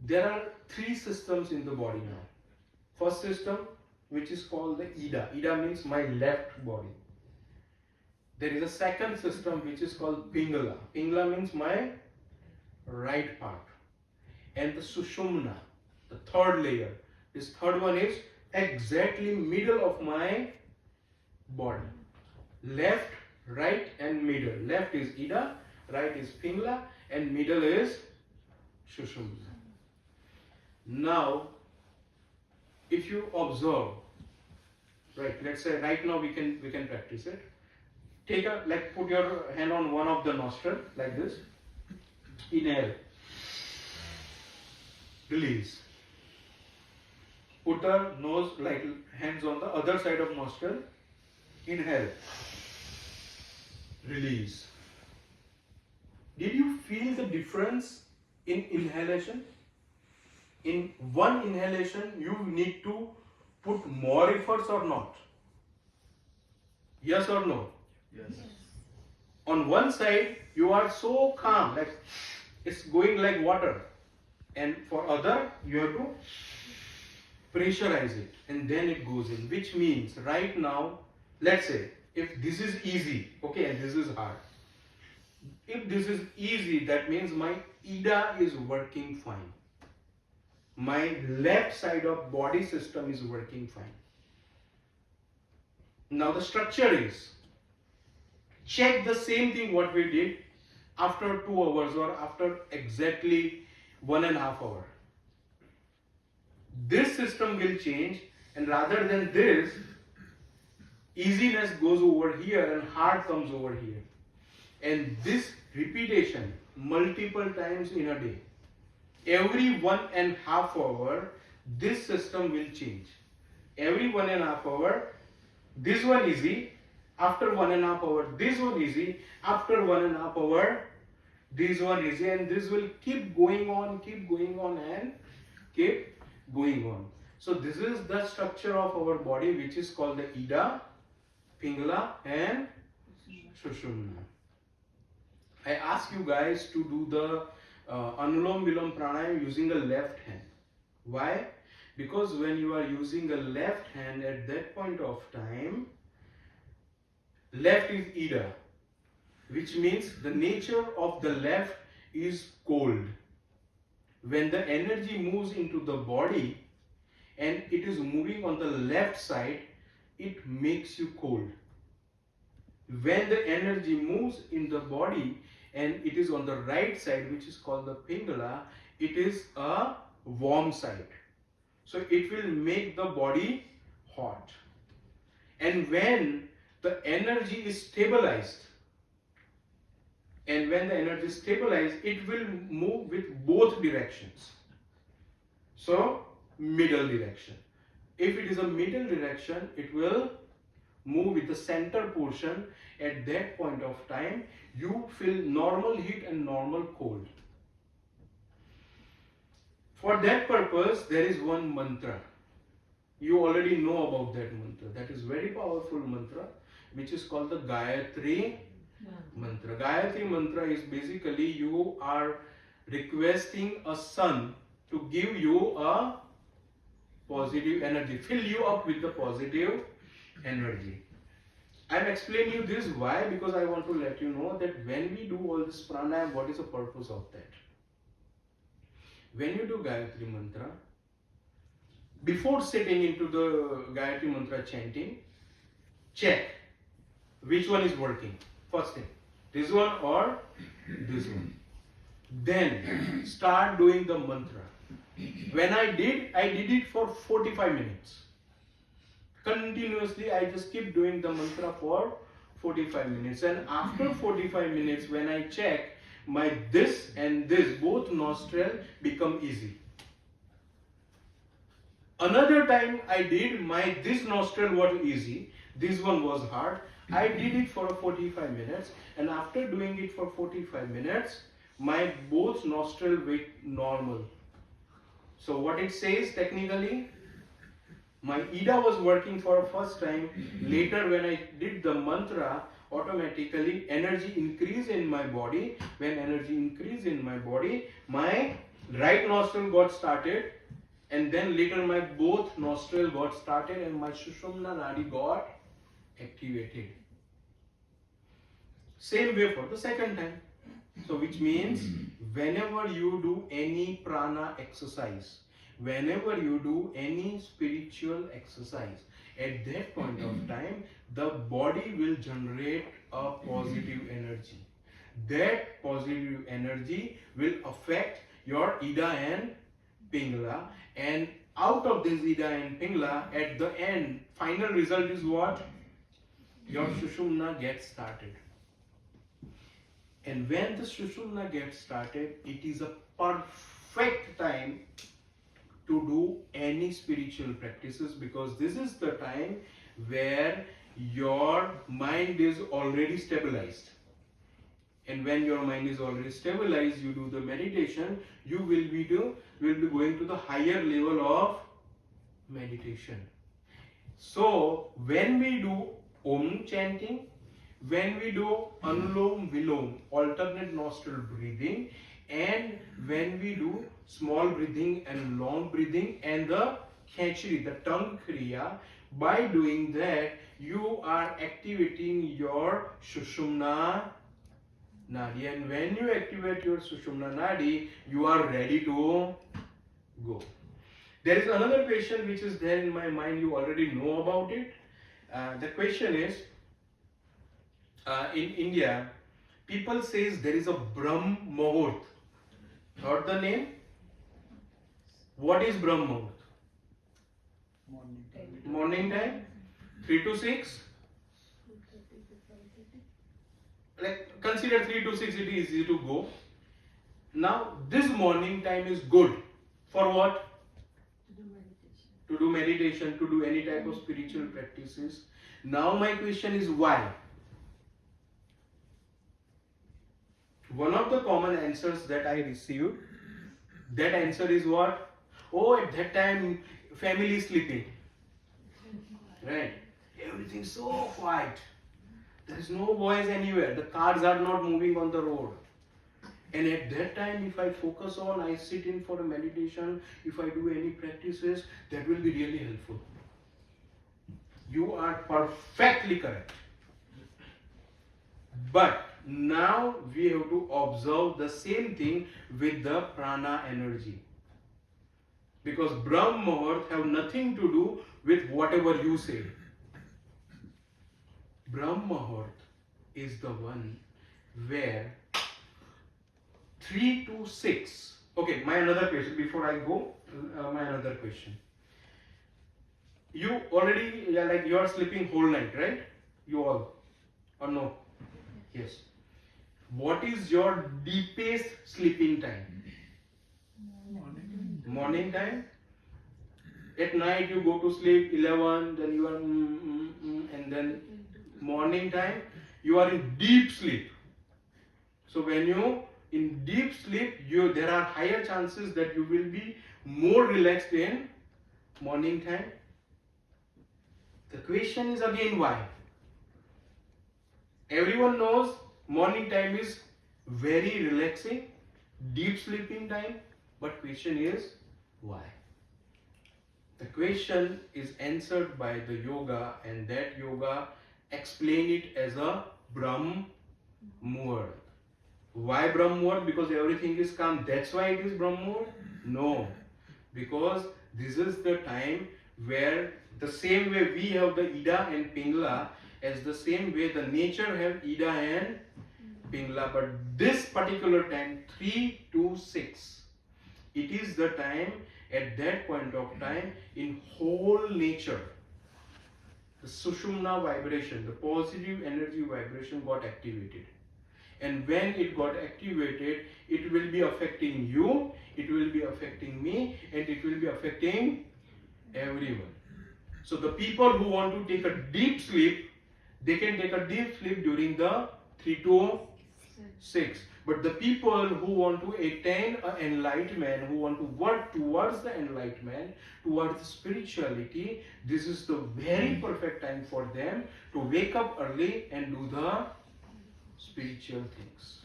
There are three systems in the body now. First system, which is called the Ida. Ida means my left body. There is a second system which is called Pingala. Pingala means my right part. And the Sushumna, the third layer. This third one is exactly middle of my body. Left, right and middle. Left is Ida, right is Pingala and middle is Sushumna. Now, if you observe, right, let's say right now we can practice it. Take a, like, put your hand on one of the nostril like this. Inhale. Release. Put the nose, like hands on the other side of nostril. Inhale. Release. Did you feel the difference in inhalation? In one inhalation, you need to put more efforts or not? Yes or no? Yes. On one side, you are so calm, like it's going like water. And for other, you have to pressurize it and then it goes in. Which means right now, let's say, if this is easy, okay, and this is hard. If this is easy, that means my Ida is working fine. My left side of body system is working fine. Now the structure is, check the same thing what we did after 2 hours or after exactly 1.5 hours. This system will change, and rather than this, easiness goes over here and hard comes over here. And this repetition multiple times in a day, every 1.5 hours, this system will change. Every 1.5 hours, this one easy. After 1.5 hours, this one easy. After 1.5 hours, this one easy. And this will keep going on and keep going on. So this is the structure of our body, which is called the Ida, Pingala and Sushumna. I ask you guys to do the Anulom Vilom Pranayam using the left hand. Why? Because when you are using the left hand at that point of time, left is Ida, which means the nature of the left is cold. When the energy moves into the body and it is moving on the left side, it makes you cold. When the energy moves in the body and it is on the right side, which is called the Pingala, it is a warm side. So it will make the body hot. And when the energy is stabilized, it will move with both directions. So middle direction. If it is a middle direction, it will move with the center portion. At that point of time, you feel normal heat and normal cold. For that purpose, there is one mantra. You already know about that mantra. That is very powerful mantra, which is called the Gayatri mantra. Gayatri mantra is basically you are requesting a sun to give you a positive energy, fill you up with the positive energy. I am explaining you this why, because I want to let you know that when we do all this pranayam, what is the purpose of that? When you do Gayatri mantra, before sitting into the Gayatri mantra chanting, check which one is working. First thing, this one or this one. Then start doing the mantra. When I did it for 45 minutes. Continuously, I just keep doing the mantra for 45 minutes. And after 45 minutes, when I check, my this and this, both nostril become easy. Another time I did, my this nostril was easy, this one was hard. I did it for 45 minutes, and after doing it for 45 minutes, my both nostril were normal. So what it says technically, my Ida was working for the first time. Later when I did the mantra, automatically energy increased in my body. When energy increased in my body, my right nostril got started, and then later my both nostril got started and my Sushumna Nadi got activated. Same way for the second time. So which means whenever you do any prana exercise, whenever you do any spiritual exercise, at that point of time, the body will generate a positive energy. That positive energy will affect your Ida and Pingala, and out of this Ida and Pingala, at the end, final result is what? Your Sushumna gets started. And when the Sushumna gets started, it is a perfect time to do any spiritual practices, because this is the time where your mind is already stabilized. And when your mind is already stabilized, you do the meditation, you will be going to the higher level of meditation. So when we do Om chanting, when we do Anulom Vilom, alternate nostril breathing, and when we do small breathing and long breathing and the Khechri, the tongue kriya, by doing that you are activating your Sushumna Nadi, and when you activate your Sushumna Nadi, you are ready to go. There is another question which is there in my mind, you already know about it. The question is, in India, people says there is a Brahm Muhurt. Heard the name? What is Brahm Muhurt? Morning time? 3 to 6? Like, consider 3 to 6, it is easy to go. Now, this morning time is good. For what? To do meditation, to do any type of spiritual practices. Now my question is why? One of the common answers that I received, that answer is what? Oh, at that time family is sleeping. Right? Everything so quiet. There is no voice anywhere. The cars are not moving on the road. And at that time, if I focus on, I sit in for a meditation, if I do any practices, that will be really helpful. You are perfectly correct. But now we have to observe the same thing with the prana energy. Because Brahm Muhurt have nothing to do with whatever you say. Brahm Muhurt is the one where 3 to 6. Okay, my another question before I go. My another question. You already, like you are sleeping whole night, right? You all, or no? Yes. What is your deepest sleeping time? Morning time. At night you go to sleep 11, then you are and then morning time you are in deep sleep. So when you in deep sleep, there are higher chances that you will be more relaxed in morning time. The question is again why? Everyone knows morning time is very relaxing, deep sleeping time, but question is why? The question is answered by the yoga, and that yoga explain it as a Brahm Muhurt. Why Brahm Muhurt? Because everything is calm. That's why it is Brahm Muhurt? No. Because this is the time where the same way we have the Ida and Pingala, as the same way the nature have Ida and Pingala. But this particular time, 3 to 6, it is the time, at that point of time, in whole nature, the Sushumna vibration, the positive energy vibration got activated. And when it got activated, it will be affecting you, it will be affecting me, and it will be affecting everyone. So the people who want to take a deep sleep, they can take a deep sleep during the 3 to 6. But the people who want to attain enlightenment, who want to work towards the enlightenment, towards spirituality, this is the very perfect time for them to wake up early and do the spiritual things.